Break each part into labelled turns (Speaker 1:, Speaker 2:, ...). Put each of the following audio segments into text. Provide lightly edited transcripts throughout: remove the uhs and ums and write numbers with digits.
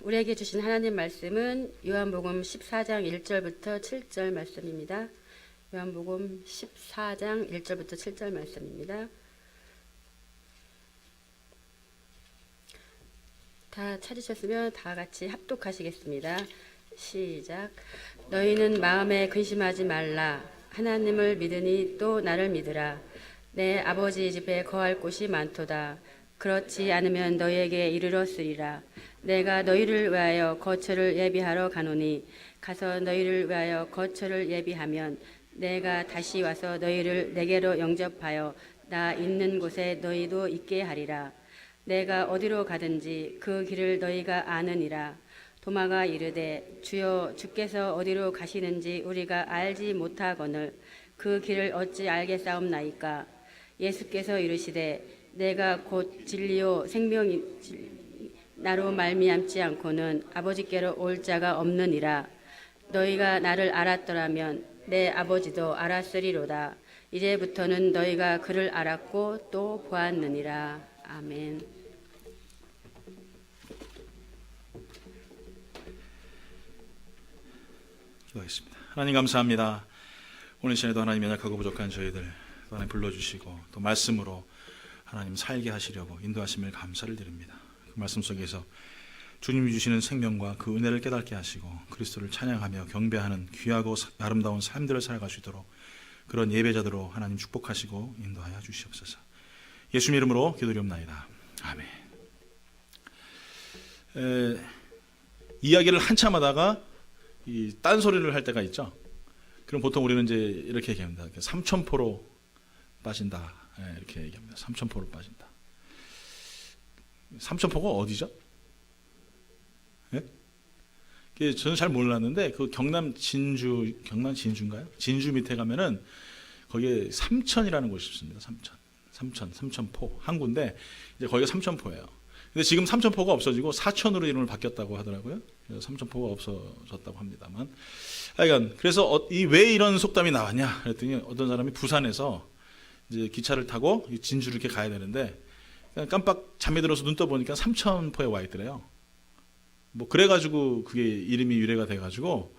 Speaker 1: 우리에게 주신 하나님 말씀은 요한복음 14장 1절부터 7절 말씀입니다. 요한복음 14장 1절부터 7절 말씀입니다. 다 찾으셨으면 다 같이 합독하시겠습니다. 시작. 너희는 마음에 근심하지 말라. 하나님을 믿으니 또 나를 믿으라. 내 아버지 집에 거할 곳이 많도다. 그렇지 않으면 너희에게 이르렀으리라. 내가 너희를 위하여 거처를 예비하러 가노니 가서 너희를 위하여 거처를 예비하면 내가 다시 와서 너희를 내게로 영접하여 나 있는 곳에 너희도 있게 하리라. 내가 어디로 가든지 그 길을 너희가 아느니라. 도마가 이르되 주여 주께서 어디로 가시는지 우리가 알지 못하거늘 그 길을 어찌 알겠사옵나이까. 예수께서 이르시되 내가 곧 진리요 생명이 나로 말미암지 않고는 아버지께로 올 자가 없느니라. 너희가 나를 알았더라면 내 아버지도 알았으리로다. 이제부터는 너희가 그를 알았고 또 보았느니라. 아멘.
Speaker 2: 기도하겠습니다. 하나님 감사합니다. 오늘 시간에도 하나님 연약하고 부족한 저희들 또 하나님 불러주시고 또 말씀으로 하나님 살게 하시려고 인도하심을 감사를 드립니다. 그 말씀 속에서 주님이 주시는 생명과 그 은혜를 깨닫게 하시고 그리스도를 찬양하며 경배하는 귀하고 아름다운 삶들을 살아갈 수 있도록 그런 예배자들로 하나님 축복하시고 인도하여 주시옵소서. 예수님 이름으로 기도드리옵나이다. 아멘. 이야기를 한참 하다가 이 딴소리를 할 때가 있죠. 그럼 보통 우리는 이제 이렇게 얘기합니다. 삼천포로 빠진다. 이렇게 얘기합니다. 삼천포로 빠진다. 삼천포가 어디죠? 예? 저는 잘 몰랐는데 그 경남 진주인가요? 진주 밑에 가면은 거기에 삼천이라는 곳이 있습니다. 삼천포 한 군데 이제 거기가 삼천포예요. 근데 지금 삼천포가 없어지고 사천으로 이름을 바뀌었다고 하더라고요. 그래서 삼천포가 없어졌다고 합니다만. 하여간 그래서 왜 이런 속담이 나왔냐? 그랬더니 어떤 사람이 부산에서 이제 기차를 타고 진주를 이렇게 가야 되는데 깜빡 잠이 들어서 눈 떠보니까 삼천포에 와 있더래요. 뭐 그래가지고 그게 이름이 유래가 돼가지고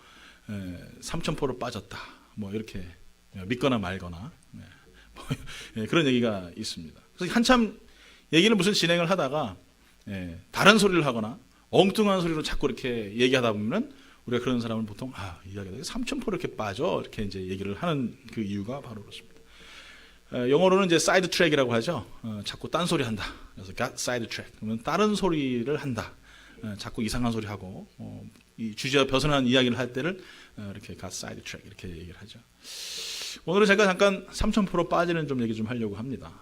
Speaker 2: 삼천포로 빠졌다. 뭐 이렇게 믿거나 말거나 그런 얘기가 있습니다. 그래서 한참 얘기를 무슨 진행을 하다가 다른 소리를 하거나 엉뚱한 소리로 자꾸 이렇게 얘기하다 보면 우리가 그런 사람을 보통 이야기하다 삼천포로 이렇게 빠져 이렇게 이제 얘기를 하는 그 이유가 바로 그렇습니다. 영어로는 이제 사이드 트랙이라고 하죠. 자꾸 딴 소리 한다. 그래서 got side track. 그러면 다른 소리를 한다. 자꾸 이상한 소리 하고 이 주제와 벗어난 이야기를 할 때를 이렇게 got side track 이렇게 얘기를 하죠. 오늘은 제가 잠깐 삼천포로 빠지는 좀 얘기 좀 하려고 합니다.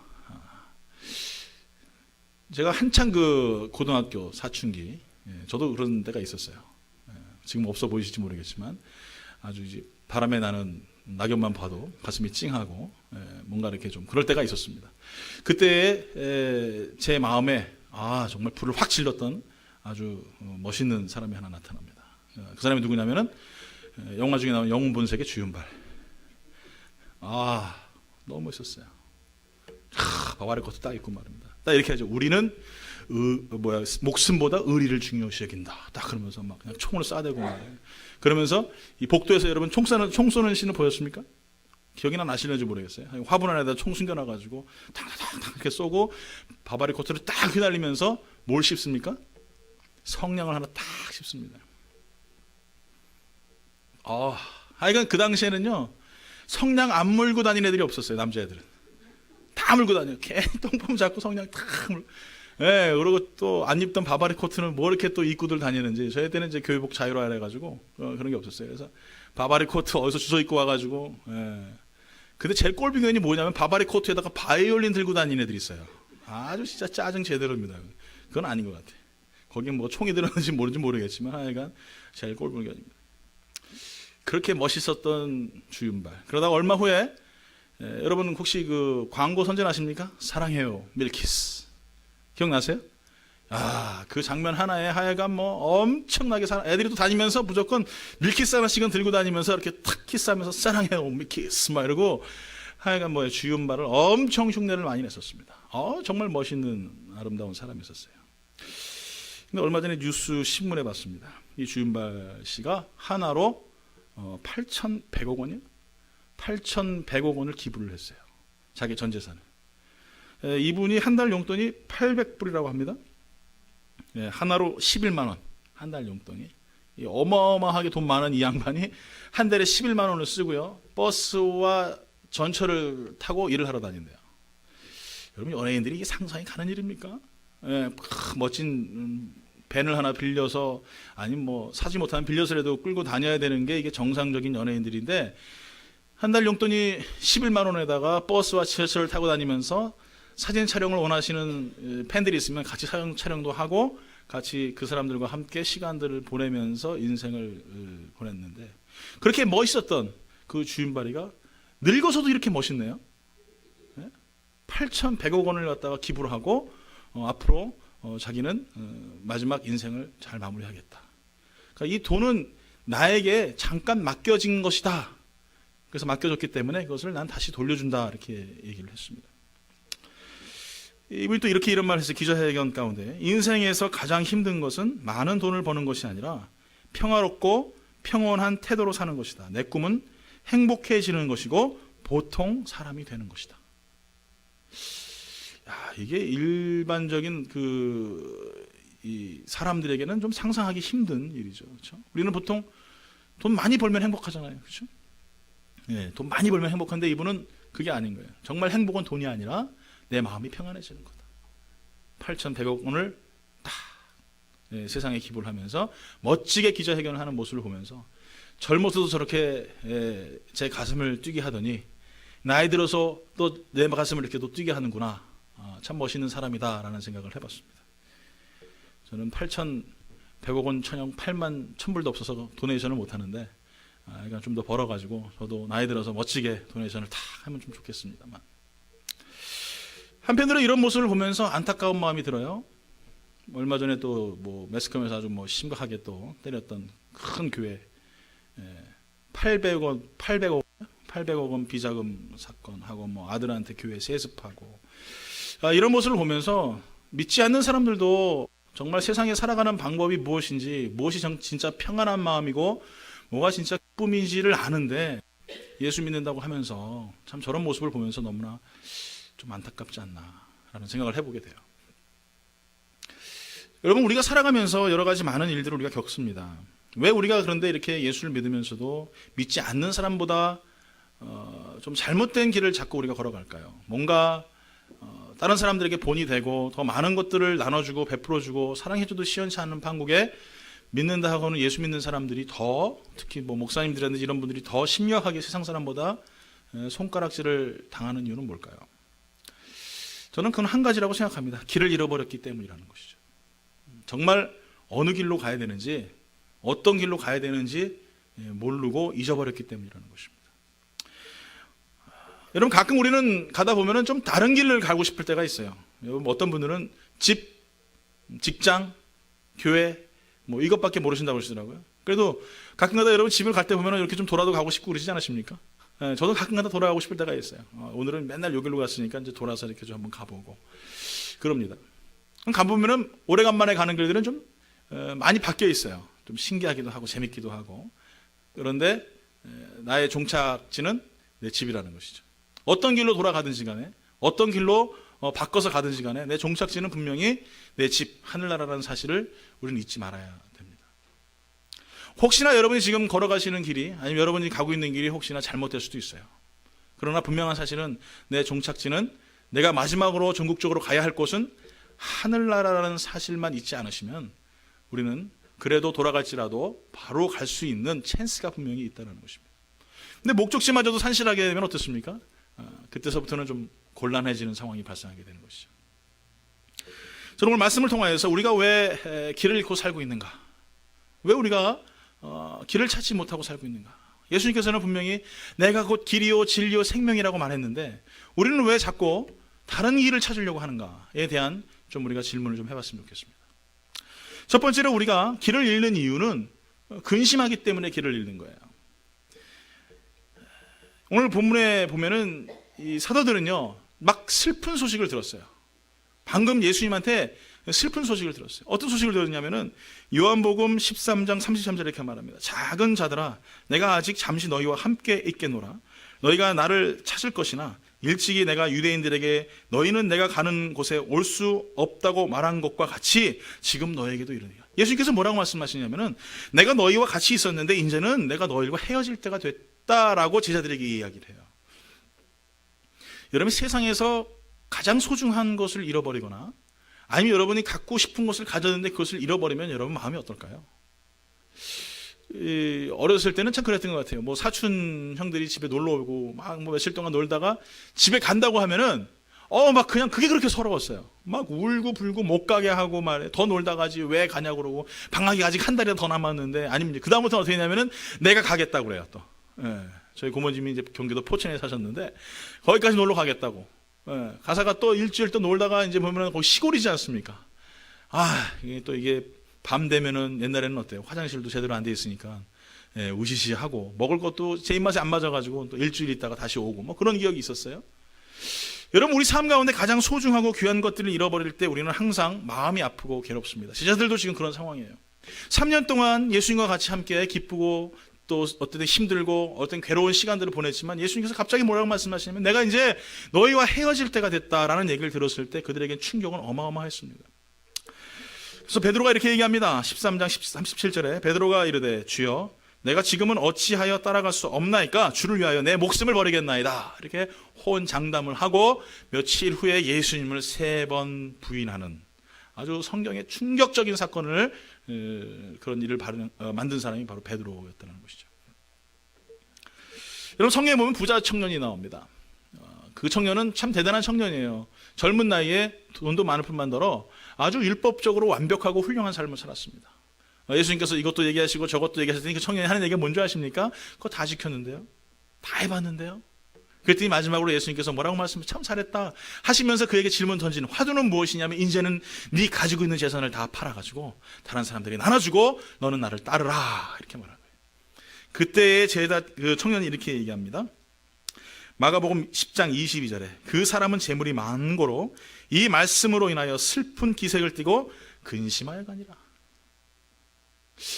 Speaker 2: 제가 한창 그 고등학교 사춘기, 저도 그런 때가 있었어요. 지금 없어 보이실지 모르겠지만 아주 이제 바람에 나는 낙엽만 봐도 가슴이 찡하고 뭔가 이렇게 좀 그럴 때가 있었습니다. 그때 제 마음에 정말 불을 확 질렀던 아주 멋있는 사람이 하나 나타납니다. 그 사람이 누구냐면은 영화 중에 나온 영웅 본색의 주윤발. 너무 멋있었어요. 바바리 것도 딱 있고 말입니다. 딱 이렇게 하죠. 우리는 목숨보다 의리를 중요시 여긴다. 딱 그러면서 막 그냥 총을 쏴대고 말이에요. 그러면서 이 복도에서 여러분 총 쏘는 씬을 보셨습니까? 기억이나 나시는지 모르겠어요. 화분 안에다 총 숨겨놔가지고 탕탕탕 이렇게 쏘고 바바리 코트를 딱 휘날리면서 뭘 씹습니까? 성냥을 하나 딱 씹습니다. 하여간 그 당시에는요 성냥 안 물고 다니는 애들이 없었어요. 남자애들은 다 물고 다녀요. 똥폼 잡고 성냥 다 물고. 그리고 또 안 입던 바바리 코트는 뭐 이렇게 또 입고들 다니는지. 저희 때는 이제 교회복 자유화라 해가지고 그런 게 없었어요. 그래서 바바리 코트 어디서 주워 입고 와가지고. 근데 제일 꼴빈 게 뭐냐면 바바리 코트에다가 바이올린 들고 다니는 애들이 있어요. 아주 진짜 짜증 제대로입니다. 그건 아닌 것 같아. 거긴 뭐 총이 들었는지 모르겠지만 하여간 제일 꼴빈 게 아닙니다. 그렇게 멋있었던 주윤발. 그러다가 얼마 후에 여러분 혹시 그 광고 선전 아십니까? 사랑해요 밀키스 기억나세요? 그 장면 하나에 하여간 뭐 엄청나게 애들이 또 다니면서 무조건 밀키스 하나씩은 들고 다니면서 이렇게 탁 키스하면서 사랑해요 밀키스 막 이러고 하여간 뭐 주윤발을 엄청 흉내를 많이 냈었습니다. 정말 멋있는 아름다운 사람이었어요. 근데 얼마 전에 뉴스 신문에 봤습니다. 이 주윤발 씨가 하나로 8,100억 원이요? 8,100억 원을 기부를 했어요. 자기 전 재산을. 이분이 한 달 용돈이 800불이라고 합니다. 하나로 11만 원. 한 달 용돈이. 어마어마하게 돈 많은 이 양반이 한 달에 11만 원을 쓰고요. 버스와 전철을 타고 일을 하러 다닌대요. 여러분, 연예인들이 이게 상상이 가는 일입니까? 멋진 밴을 하나 빌려서, 아니면 뭐 사지 못하면 빌려서라도 끌고 다녀야 되는 게 이게 정상적인 연예인들인데, 한 달 용돈이 11만 원에다가 버스와 지하철을 타고 다니면서 사진 촬영을 원하시는 팬들이 있으면 같이 사진 촬영도 하고 같이 그 사람들과 함께 시간들을 보내면서 인생을 보냈는데, 그렇게 멋있었던 그 주윤발이가 늙어서도 이렇게 멋있네요. 8,100억 원을 갖다가 기부를 하고 앞으로 자기는 마지막 인생을 잘 마무리하겠다. 그러니까 이 돈은 나에게 잠깐 맡겨진 것이다. 그래서 맡겨줬기 때문에 그것을 난 다시 돌려준다, 이렇게 얘기를 했습니다. 이분이 또 이렇게 이런 말을 했어요. 기자회견 가운데, 인생에서 가장 힘든 것은 많은 돈을 버는 것이 아니라 평화롭고 평온한 태도로 사는 것이다. 내 꿈은 행복해지는 것이고 보통 사람이 되는 것이다. 이게 일반적인 이 사람들에게는 좀 상상하기 힘든 일이죠. 그렇죠? 우리는 보통 돈 많이 벌면 행복하잖아요. 그렇죠? 돈 많이 벌면 행복한데 이분은 그게 아닌 거예요. 정말 행복은 돈이 아니라 내 마음이 평안해지는 거다. 8,100억 원을 다 세상에 기부를 하면서 멋지게 기자회견을 하는 모습을 보면서, 젊어서도 저렇게 제 가슴을 뛰게 하더니 나이 들어서 또 내 가슴을 이렇게 또 뛰게 하는구나. 참 멋있는 사람이다라는 생각을 해봤습니다. 저는 8,100억 원 천영 8만 1,000불도 없어서 도네이션을 못하는데, 그러니까 좀 더 벌어가지고 저도 나이 들어서 멋지게 도네이션을 다 하면 좀 좋겠습니다만, 한편으로 이런 모습을 보면서 안타까운 마음이 들어요. 얼마 전에 또 뭐 매스컴에서 아주 뭐 심각하게 또 때렸던 큰 교회, 800억 원 비자금 사건하고 뭐 아들한테 교회 세습하고, 이런 모습을 보면서 믿지 않는 사람들도 정말 세상에 살아가는 방법이 무엇인지, 무엇이 진짜 평안한 마음이고 뭐가 진짜 기쁨인지를 아는데 예수 믿는다고 하면서 참 저런 모습을 보면서 너무나 좀 안타깝지 않나라는 생각을 해보게 돼요. 여러분, 우리가 살아가면서 여러 가지 많은 일들을 우리가 겪습니다. 왜 우리가 그런데 이렇게 예수를 믿으면서도 믿지 않는 사람보다 좀 잘못된 길을 자꾸 우리가 걸어갈까요? 뭔가 다른 사람들에게 본이 되고 더 많은 것들을 나눠주고 베풀어주고 사랑해줘도 시원치 않는 판국에 믿는다 하고는 예수 믿는 사람들이 더, 특히 뭐 목사님들이라든지 이런 분들이 더 심려하게 세상 사람보다 손가락질을 당하는 이유는 뭘까요? 저는 그건 한 가지라고 생각합니다. 길을 잃어버렸기 때문이라는 것이죠. 정말 어느 길로 가야 되는지, 어떤 길로 가야 되는지 모르고 잊어버렸기 때문이라는 것입니다. 여러분, 가끔 우리는 가다 보면은 좀 다른 길을 가고 싶을 때가 있어요. 여러분, 어떤 분들은 집, 직장, 교회 뭐 이것밖에 모르신다고 그러시더라고요. 그래도 가끔 가다 여러분 집을 갈 때 보면은 이렇게 좀 돌아도 가고 싶고 그러시지 않으십니까? 저도 가끔 가다 돌아가고 싶을 때가 있어요. 오늘은 맨날 여기로 갔으니까 이제 돌아서 이렇게 좀 한번 가보고 그럽니다. 가보면은 오래간만에 가는 길들은 좀 많이 바뀌어 있어요. 좀 신기하기도 하고 재밌기도 하고. 그런데 나의 종착지는 내 집이라는 것이죠. 어떤 길로 돌아가든지 간에, 어떤 길로 바꿔서 가든지 간에 내 종착지는 분명히 내 집, 하늘나라라는 사실을 우리는 잊지 말아야 됩니다. 혹시나 여러분이 지금 걸어가시는 길이, 아니면 여러분이 가고 있는 길이 혹시나 잘못될 수도 있어요. 그러나 분명한 사실은 내 종착지는, 내가 마지막으로 전국적으로 가야 할 곳은 하늘나라라는 사실만 잊지 않으시면 우리는 그래도 돌아갈지라도 바로 갈 수 있는 찬스가 분명히 있다는 것입니다. 근데 목적지마저도 산실하게 되면 어떻습니까? 그때서부터는 좀 곤란해지는 상황이 발생하게 되는 것이죠. 저는 오늘 말씀을 통하여서 우리가 왜 길을 잃고 살고 있는가? 왜 우리가 길을 찾지 못하고 살고 있는가? 예수님께서는 분명히 내가 곧 길이요 진리요 생명이라고 말했는데 우리는 왜 자꾸 다른 길을 찾으려고 하는가에 대한 좀 우리가 질문을 좀 해봤으면 좋겠습니다. 첫 번째로 우리가 길을 잃는 이유는 근심하기 때문에 길을 잃는 거예요. 오늘 본문에 보면은 이 사도들은요 막 슬픈 소식을 들었어요. 방금 예수님한테 슬픈 소식을 들었어요. 어떤 소식을 들었냐면은 요한복음 13장 33절에 이렇게 말합니다. 작은 자들아, 내가 아직 잠시 너희와 함께 있겠노라. 너희가 나를 찾을 것이나 일찍이 내가 유대인들에게 너희는 내가 가는 곳에 올 수 없다고 말한 것과 같이 지금 너희에게도 이르니라. 예수님께서 뭐라고 말씀하시냐면은 내가 너희와 같이 있었는데 이제는 내가 너희와 헤어질 때가 됐다라고 제자들에게 이야기를 해요. 여러분, 세상에서 가장 소중한 것을 잃어버리거나 아니면 여러분이 갖고 싶은 것을 가졌는데 그것을 잃어버리면 여러분 마음이 어떨까요? 어렸을 때는 참 그랬던 것 같아요. 뭐 사촌 형들이 집에 놀러 오고 막 뭐 며칠 동안 놀다가 집에 간다고 하면은 막 그냥 그게 그렇게 서러웠어요. 막 울고 불고 못 가게 하고 말해. 더 놀다 가지 왜 가냐고 그러고 방학이 아직 한 달이나 더 남았는데 아니면 그 다음부터 어떻게 했냐면은 내가 가겠다고 그래요 또. 저희 고모님이 이제 경기도 포천에 사셨는데 거기까지 놀러 가겠다고. 가사가 또 일주일 또 놀다가 이제 보면은 거기 시골이지 않습니까? 이게 밤 되면은 옛날에는 어때요? 화장실도 제대로 안 돼 있으니까 우시시하고 먹을 것도 제 입맛에 안 맞아가지고 또 일주일 있다가 다시 오고 뭐 그런 기억이 있었어요. 여러분, 우리 삶 가운데 가장 소중하고 귀한 것들을 잃어버릴 때 우리는 항상 마음이 아프고 괴롭습니다. 제자들도 지금 그런 상황이에요. 3년 동안 예수님과 같이 함께 기쁘고 또 어떤 때 힘들고 어떤 괴로운 시간들을 보냈지만 예수님께서 갑자기 뭐라고 말씀하시냐면 내가 이제 너희와 헤어질 때가 됐다라는 얘기를 들었을 때 그들에겐 충격은 어마어마했습니다. 그래서 베드로가 이렇게 얘기합니다. 13장 37절에 베드로가 이르되 주여 내가 지금은 어찌하여 따라갈 수 없나이까 주를 위하여 내 목숨을 버리겠나이다. 이렇게 호언장담을 하고 며칠 후에 예수님을 3번 부인하는 아주 성경의 충격적인 사건을 그런 일을 만든 사람이 바로 베드로였다는 것이죠. 여러분, 성경에 보면 부자 청년이 나옵니다. 그 청년은 참 대단한 청년이에요. 젊은 나이에 돈도 많을 뿐만더러 아주 율법적으로 완벽하고 훌륭한 삶을 살았습니다. 예수님께서 이것도 얘기하시고 저것도 얘기하셨더니 그 청년이 하는 얘기가 뭔지 아십니까? 그거 다 지켰는데요. 다 해봤는데요. 그랬더니 마지막으로 예수님께서 뭐라고 말씀하시면 참 잘했다 하시면서 그에게 질문 던지는 화두는 무엇이냐면 이제는 네 가지고 있는 재산을 다 팔아가지고 다른 사람들에게 나눠주고 너는 나를 따르라 이렇게 말하는 거예요. 그때의 그 청년이 이렇게 얘기합니다. 마가복음 10장 22절에 그 사람은 재물이 많고로 이 말씀으로 인하여 슬픈 기색을 띠고 근심하여 가니라.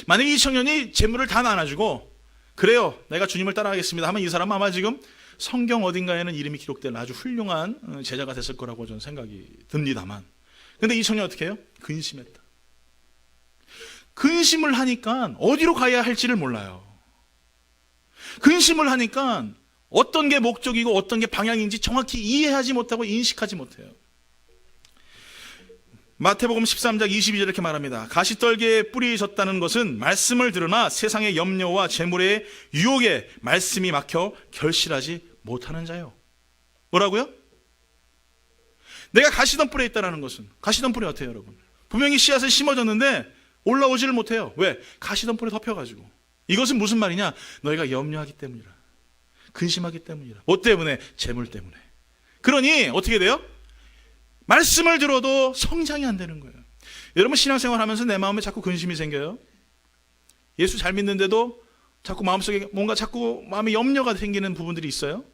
Speaker 2: 만약에 이 청년이 재물을 다 나눠주고 그래요 내가 주님을 따라가겠습니다 하면 이 사람은 아마 지금 성경 어딘가에는 이름이 기록된 아주 훌륭한 제자가 됐을 거라고 저는 생각이 듭니다만 근데 이 청년이 어떻게 해요? 근심했다. 근심을 하니까 어디로 가야 할지를 몰라요. 근심을 하니까 어떤 게 목적이고 어떤 게 방향인지 정확히 이해하지 못하고 인식하지 못해요. 마태복음 13장 22절 이렇게 말합니다. 가시떨기에 뿌리졌다는 것은 말씀을 들으나 세상의 염려와 재물의 유혹에 말씀이 막혀 결실하지 못하는 자요. 뭐라고요? 내가 가시덤불에 있다는 것은 가시덤불이 어때요 여러분? 분명히 씨앗은 심어졌는데 올라오지를 못해요. 왜? 가시덤불에 덮여가지고. 이것은 무슨 말이냐? 너희가 염려하기 때문이라. 근심하기 때문이라. 뭐 때문에? 재물 때문에. 그러니 어떻게 돼요? 말씀을 들어도 성장이 안 되는 거예요. 여러분 신앙생활 하면서 내 마음에 자꾸 근심이 생겨요. 예수 잘 믿는데도 자꾸 마음속에 뭔가 자꾸 마음에 염려가 생기는 부분들이 있어요.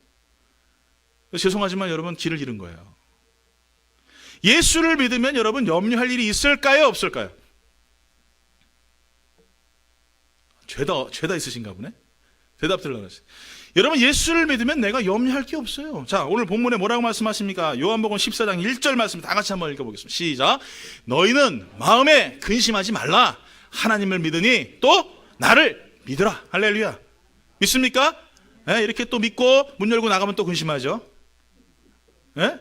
Speaker 2: 죄송하지만 여러분 길을 잃은 거예요. 예수를 믿으면 여러분 염려할 일이 있을까요? 없을까요? 죄다 있으신가 보네. 대답 들으려고 했어요. 여러분 예수를 믿으면 내가 염려할 게 없어요. 자, 오늘 본문에 뭐라고 말씀하십니까? 요한복음 14장 1절 말씀 다 같이 한번 읽어보겠습니다. 시작. 너희는 마음에 근심하지 말라. 하나님을 믿으니 또 나를 믿으라. 할렐루야. 믿습니까? 네, 이렇게 또 믿고 문 열고 나가면 또 근심하죠. 네?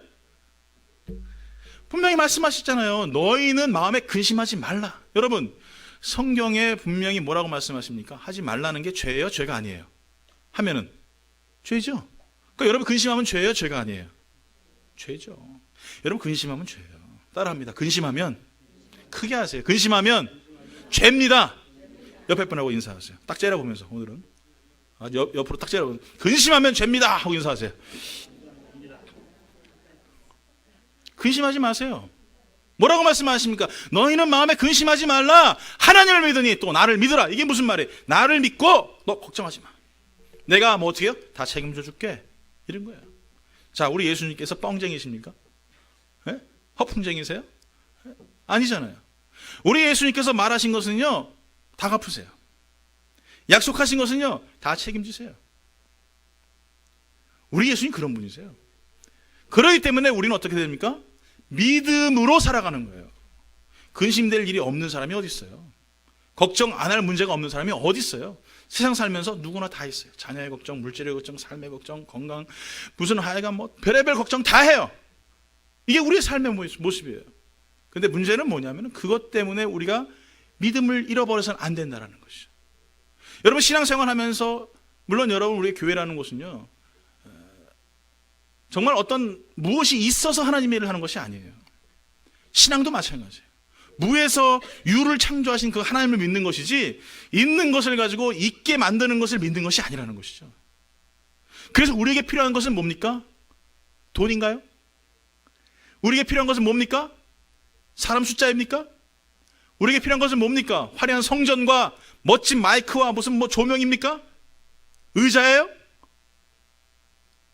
Speaker 2: 분명히 말씀하셨잖아요. 너희는 마음에 근심하지 말라. 여러분 성경에 분명히 뭐라고 말씀하십니까? 하지 말라는 게 죄예요? 죄가 아니에요? 하면은 죄죠. 그러니까 여러분 근심하면 죄예요? 죄가 아니에요? 죄죠. 여러분 근심하면 죄예요. 따라합니다. 근심하면 크게 하세요. 근심하면 죄입니다. 옆에 분하고 인사하세요. 딱 째려보면서 오늘은 옆으로 딱 째려보면서 근심하면 죄입니다 하고 인사하세요. 근심하지 마세요. 뭐라고 말씀하십니까? 너희는 마음에 근심하지 말라. 하나님을 믿으니 또 나를 믿으라. 이게 무슨 말이에요? 나를 믿고 너 걱정하지 마. 내가 뭐 어떻게 해요? 다 책임져 줄게. 이런 거예요. 자, 우리 예수님께서 뻥쟁이십니까? 네? 허풍쟁이세요? 아니잖아요. 우리 예수님께서 말하신 것은요, 다 갚으세요. 약속하신 것은요, 다 책임지세요. 우리 예수님 그런 분이세요. 그렇기 때문에 우리는 어떻게 됩니까? 믿음으로 살아가는 거예요. 근심될 일이 없는 사람이 어디 있어요? 걱정 안 할 문제가 없는 사람이 어디 있어요? 세상 살면서 누구나 다 있어요. 자녀의 걱정, 물질의 걱정, 삶의 걱정, 건강, 무슨 하여간 뭐 별의별 걱정 다 해요. 이게 우리의 삶의 모습이에요. 근데 문제는 뭐냐면 그것 때문에 우리가 믿음을 잃어버려서는 안 된다는 것이죠. 여러분 신앙생활 하면서 물론 여러분 우리의 교회라는 곳은요, 정말 어떤 무엇이 있어서 하나님의 일을 하는 것이 아니에요. 신앙도 마찬가지예요. 무에서 유를 창조하신 그 하나님을 믿는 것이지 있는 것을 가지고 있게 만드는 것을 믿는 것이 아니라는 것이죠. 그래서 우리에게 필요한 것은 뭡니까? 돈인가요? 우리에게 필요한 것은 뭡니까? 사람 숫자입니까? 우리에게 필요한 것은 뭡니까? 화려한 성전과 멋진 마이크와 무슨 뭐 조명입니까? 의자예요?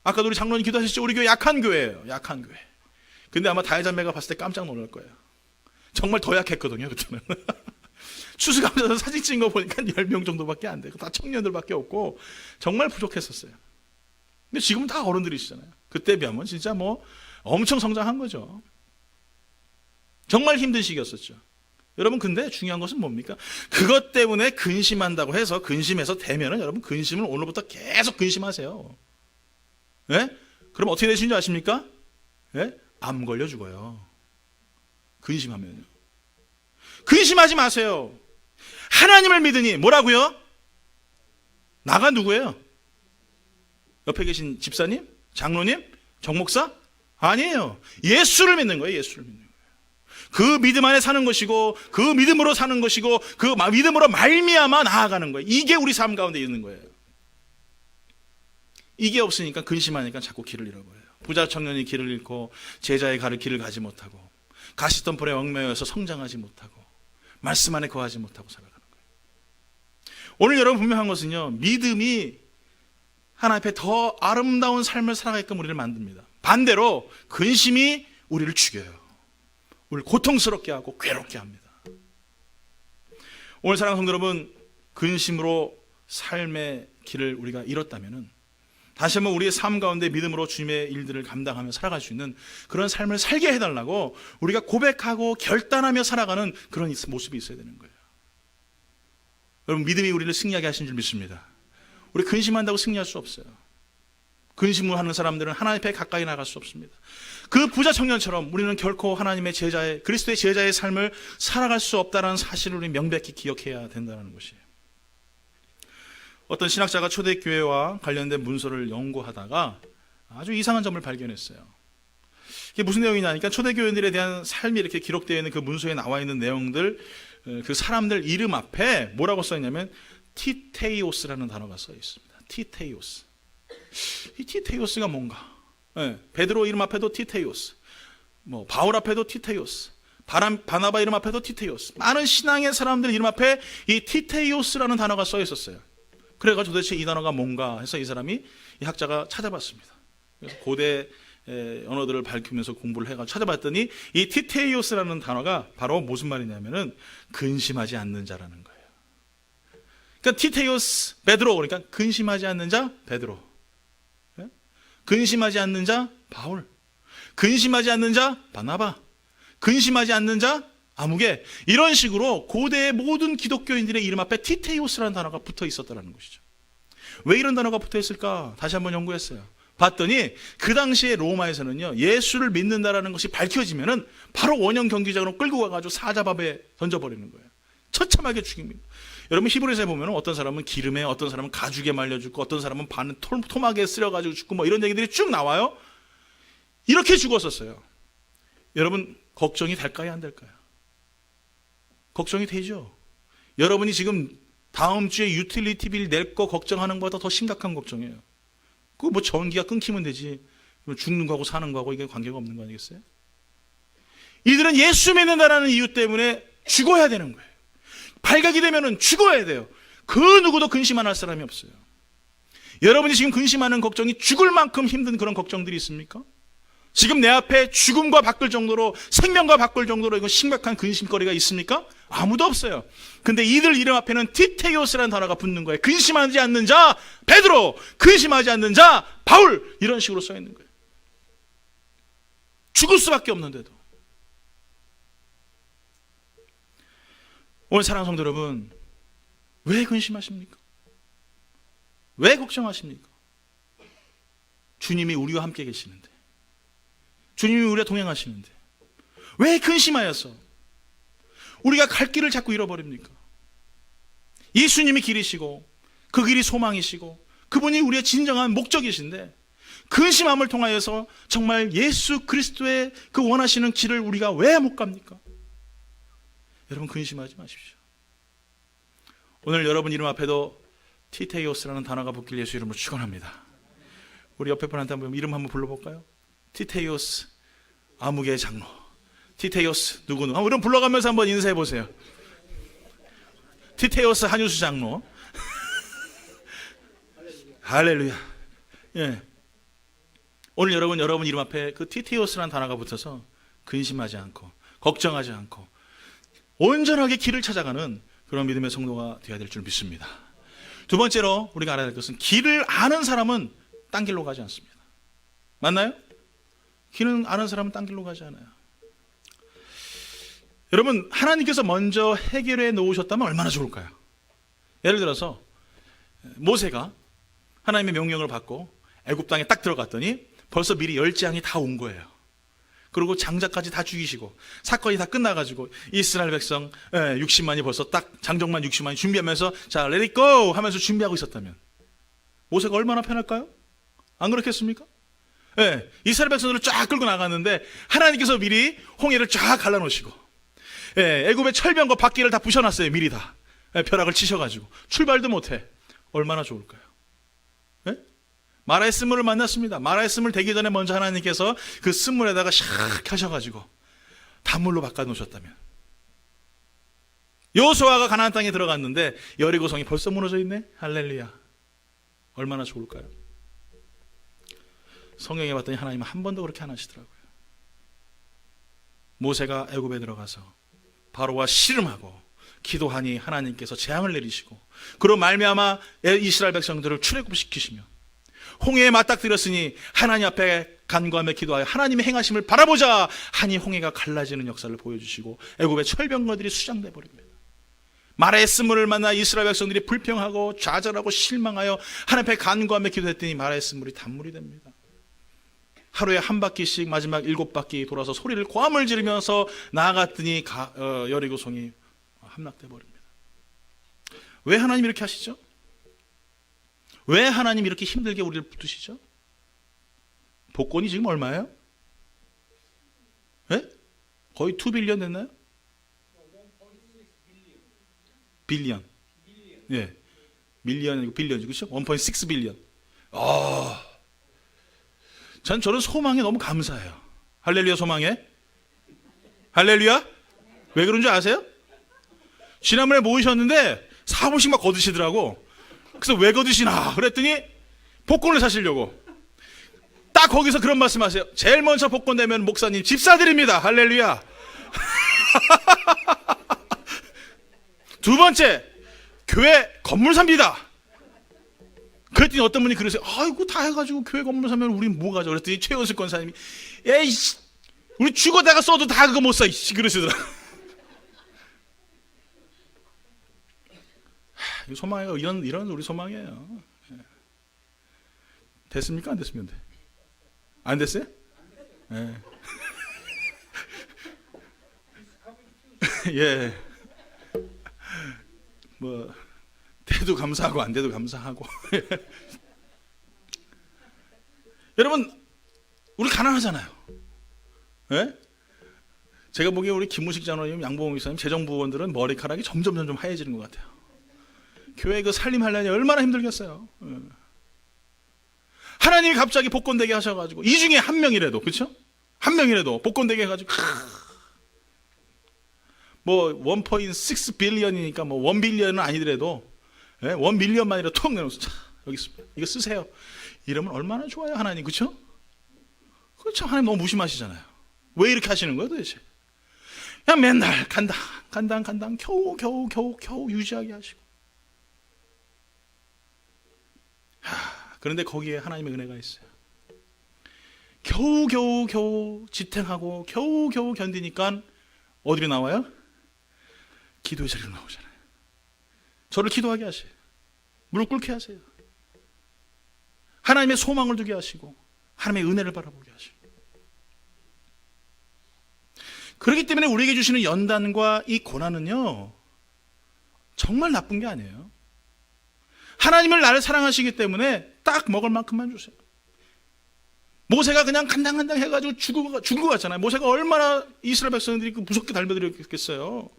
Speaker 2: 아까도 우리 장로님 기도하셨죠? 우리 교회 약한 교회예요. 약한 교회. 근데 아마 다혜자매가 봤을 때 깜짝 놀랄 거예요. 정말 더 약했거든요, 그때는. 추수감사에서 사진 찍은 거 보니까 10명 정도밖에 안 되고 다 청년들밖에 없고 정말 부족했었어요. 근데 지금은 다 어른들이시잖아요. 그때 비하면 진짜 뭐 엄청 성장한 거죠. 정말 힘든 시기였었죠. 여러분 근데 중요한 것은 뭡니까? 그것 때문에 근심한다고 해서 근심해서 되면은 여러분 근심을 오늘부터 계속 근심하세요. 예? 그럼 어떻게 되시는지 아십니까? 예? 암 걸려 죽어요. 근심하면요. 근심하지 마세요. 하나님을 믿으니 뭐라고요? 나가 누구예요? 옆에 계신 집사님? 장로님? 정목사? 아니에요. 예수를 믿는 거예요. 예수를 믿는 거예요. 그 믿음 안에 사는 것이고 그 믿음으로 사는 것이고 그 믿음으로 말미암아 나아가는 거예요. 이게 우리 삶 가운데 있는 거예요. 이게 없으니까 근심하니까 자꾸 길을 잃어버려요. 부자 청년이 길을 잃고 제자의 가를 길을 가지 못하고 가시덤불에 얽매여서 성장하지 못하고 말씀 안에 거하지 못하고 살아가는 거예요. 오늘 여러분 분명한 것은요, 믿음이 하나님 앞에 더 아름다운 삶을 살아가게끔 우리를 만듭니다. 반대로 근심이 우리를 죽여요. 우리를 고통스럽게 하고 괴롭게 합니다. 오늘 사랑하는 성도 여러분, 근심으로 삶의 길을 우리가 잃었다면은 다시 한번 우리의 삶 가운데 믿음으로 주님의 일들을 감당하며 살아갈 수 있는 그런 삶을 살게 해달라고 우리가 고백하고 결단하며 살아가는 그런 모습이 있어야 되는 거예요. 여러분 믿음이 우리를 승리하게 하신 줄 믿습니다. 우리 근심한다고 승리할 수 없어요. 근심을 하는 사람들은 하나님 앞에 가까이 나갈 수 없습니다. 그 부자 청년처럼 우리는 결코 하나님의 제자의 그리스도의 제자의 삶을 살아갈 수 없다는 사실을 우리 명백히 기억해야 된다는 것이에요. 어떤 신학자가 초대교회와 관련된 문서를 연구하다가 아주 이상한 점을 발견했어요. 이게 무슨 내용이냐니까 초대교인들에 대한 삶이 이렇게 기록되어 있는 그 문서에 나와 있는 내용들, 그 사람들 이름 앞에 뭐라고 써 있냐면 티테이오스라는 단어가 써 있습니다. 티테이오스. 이 티테이오스가 뭔가? 네, 베드로 이름 앞에도 티테이오스, 뭐 바울 앞에도 티테이오스, 바나바 이름 앞에도 티테이오스. 많은 신앙의 사람들 이름 앞에 이 티테이오스라는 단어가 써 있었어요. 그래가지고 도대체 이 단어가 뭔가 해서 이 사람이 이 학자가 찾아봤습니다. 그래서 고대 언어들을 밝히면서 공부를 해가지고 찾아봤더니 이 티테이오스라는 단어가 바로 무슨 말이냐면은 근심하지 않는 자라는 거예요. 그러니까 티테이오스 베드로, 그러니까 근심하지 않는 자 베드로, 근심하지 않는 자 바울, 근심하지 않는 자 바나바, 근심하지 않는 자 아무개, 이런 식으로 고대의 모든 기독교인들의 이름 앞에 티테이오스라는 단어가 붙어 있었다는 것이죠. 왜 이런 단어가 붙어 있을까? 다시 한번 연구했어요. 봤더니 그 당시에 로마에서는요, 예수를 믿는다라는 것이 밝혀지면은 바로 원형 경기장으로 끌고 가가지고 사자밥에 던져버리는 거예요. 처참하게 죽입니다. 여러분 히브리서에 보면 어떤 사람은 기름에, 어떤 사람은 가죽에 말려 죽고, 어떤 사람은 반은 토막에 쓸려가지고 죽고, 뭐 이런 얘기들이 쭉 나와요. 이렇게 죽었었어요. 여러분 걱정이 될까요, 안 될까요? 걱정이 되죠. 여러분이 지금 다음 주에 유틸리티 빌 낼 거 걱정하는 것보다 더 심각한 걱정이에요. 그 뭐 전기가 끊기면 되지, 죽는 거하고 사는 거하고 이게 관계가 없는 거 아니겠어요? 이들은 예수 믿는다라는 이유 때문에 죽어야 되는 거예요. 발각이 되면은 죽어야 돼요. 그 누구도 근심 안 할 사람이 없어요. 여러분이 지금 근심하는 걱정이 죽을 만큼 힘든 그런 걱정들이 있습니까? 지금 내 앞에 죽음과 바꿀 정도로, 생명과 바꿀 정도로 이거 심각한 근심거리가 있습니까? 아무도 없어요. 근데 이들 이름 앞에는 티테이오스라는 단어가 붙는 거예요. 근심하지 않는 자 베드로, 근심하지 않는 자 바울, 이런 식으로 써 있는 거예요. 죽을 수밖에 없는데도. 오늘 사랑하는 성도 여러분, 왜 근심하십니까? 왜 걱정하십니까? 주님이 우리와 함께 계시는데, 주님이 우리와 동행하시는데 왜 근심하여서 우리가 갈 길을 자꾸 잃어버립니까? 예수님이 길이시고 그 길이 소망이시고 그분이 우리의 진정한 목적이신데, 근심함을 통하여서 정말 예수 그리스도의 그 원하시는 길을 우리가 왜 못 갑니까? 여러분, 근심하지 마십시오. 오늘 여러분 이름 앞에도 티테이오스라는 단어가 붙길 예수 이름으로 축원합니다. 우리 옆에 분한테 한번 이름 한번 불러볼까요? 티테이오스 아무개의 장로, 티테이오스 누구누구 한번 이름 불러가면서 한번 인사해 보세요. 티테이오스 한유수 장로. 할렐루야. 예. 오늘 여러분 이름 앞에 그 티테이오스라는 단어가 붙어서 근심하지 않고 걱정하지 않고 온전하게 길을 찾아가는 그런 믿음의 성도가 되어야 될 줄 믿습니다. 두 번째로 우리가 알아야 될 것은, 길을 아는 사람은 딴 길로 가지 않습니다. 맞나요? 길은 아는 사람은 딴 길로 가지 않아요. 여러분, 하나님께서 먼저 해결해 놓으셨다면 얼마나 좋을까요? 예를 들어서 모세가 하나님의 명령을 받고 애굽 땅에 딱 들어갔더니 벌써 미리 10재앙이 다 온 거예요. 그리고 장자까지 다 죽이시고 사건이 다 끝나가지고 이스라엘 백성 60만이 벌써 딱 장정만 60만이 준비하면서 자, let it go 하면서 준비하고 있었다면 모세가 얼마나 편할까요? 안 그렇겠습니까? 예, 이스라엘 백성들을 쫙 끌고 나갔는데 하나님께서 미리 홍해를 쫙 갈라놓으시고, 애굽의 철병과 바퀴를 다 부셔놨어요. 미리 다 벼락을 치셔가지고 출발도 못해. 얼마나 좋을까요? 예? 마라의 쓴물을 만났습니다. 마라의 쓴물 되기 전에 먼저 하나님께서 그 쓴물에다가 샥 하셔가지고 단물로 바꿔놓으셨다면, 여호수아가 가나안 땅에 들어갔는데 여리고성이 벌써 무너져 있네. 할렐루야. 얼마나 좋을까요? 성경에 봤더니 하나님은 한 번도 그렇게 안 하시더라고요. 모세가 애굽에 들어가서 바로와 씨름하고 기도하니 하나님께서 재앙을 내리시고, 그로 말미암아 이스라엘 백성들을 출애굽시키시며, 홍해에 맞닥뜨렸으니 하나님 앞에 간구하며 기도하여 하나님의 행하심을 바라보자 하니 홍해가 갈라지는 역사를 보여주시고 애굽의 철병거들이 수장돼 버립니다. 마라의 쓴물을 만나 이스라엘 백성들이 불평하고 좌절하고 실망하여 하나님 앞에 간구하며 기도했더니 마라의 쓴물이 단물이 됩니다. 하루에 한 바퀴씩 마지막 7바퀴 돌아서 소리를 고함을 지르면서 나아갔더니 여리고성이 함락돼 버립니다. 왜 하나님 이렇게 하시죠? 왜 하나님 이렇게 힘들게 우리를 붙드시죠? 복권이 지금 얼마예요? 네? 거의 2빌리언 됐나요? 빌리언. 예. 밀리언 아니고 빌리언이고, 그렇죠? 1.6 빌리언. 전 저런 소망에 너무 감사해요. 할렐루야, 소망에. 할렐루야. 왜 그런 줄 아세요? 지난번에 모이셨는데 4불씩 막 거두시더라고. 그래서 왜 거두시나 그랬더니 복권을 사시려고. 딱 거기서 그런 말씀 하세요. 제일 먼저 복권 내면 목사님 집 사드립니다. 할렐루야. 두 번째, 교회 건물 삽니다. 그랬더니 어떤 분이 그러세요. 아이고, 다 해가지고 교회 건물 사면 우린 뭐 가져? 그랬더니 최연슬 권사님이 에이씨, 우리 죽어다가 써도 다 그거 못 사. 그러시더라. 소망이에요. 이런 우리 소망이에요. 됐습니까? 안 됐습니까? 안 됐어요? 네. 예. 뭐 돼도 감사하고 안 돼도 감사하고. 여러분, 우리 가난하잖아요. 예? 제가 보기에 우리 김무식 장로님, 양봉호 목사님, 재정부원들은 머리카락이 점점 하얘지는 것 같아요. 교회 그 살림하려니 얼마나 힘들겠어요. 예. 하나님이 갑자기 복권되게 하셔가지고, 이 중에 한 명이라도, 그렇죠? 한 명이라도 복권되게 해가지고, 뭐 1.6 빌리언이니까 뭐 1 빌리언은 아니더라도 1 밀리언만이라도 톡 내놓으면서, 자, 여기 있습니다. 이거 쓰세요. 이러면 얼마나 좋아요, 하나님, 그렇죠? 그참 하나님 너무 무심하시잖아요. 왜 이렇게 하시는 거예요 도대체? 그냥 맨날 간당 겨우 유지하게 하시고. 그런데 거기에 하나님의 은혜가 있어요. 겨우 지탱하고 겨우 견디니까 어디로 나와요? 기도의 자리로 나오잖아요. 저를 기도하게 하세요. 무릎 꿇게 하세요. 하나님의 소망을 두게 하시고 하나님의 은혜를 바라보게 하시고. 그렇기 때문에 우리에게 주시는 연단과 이 고난은요 정말 나쁜 게 아니에요. 하나님을 나를 사랑하시기 때문에 딱 먹을 만큼만 주세요. 모세가 그냥 간당 해가지고 죽은 것 같잖아요. 모세가 얼마나 이스라엘 백성들이 무섭게 달며들었겠어요.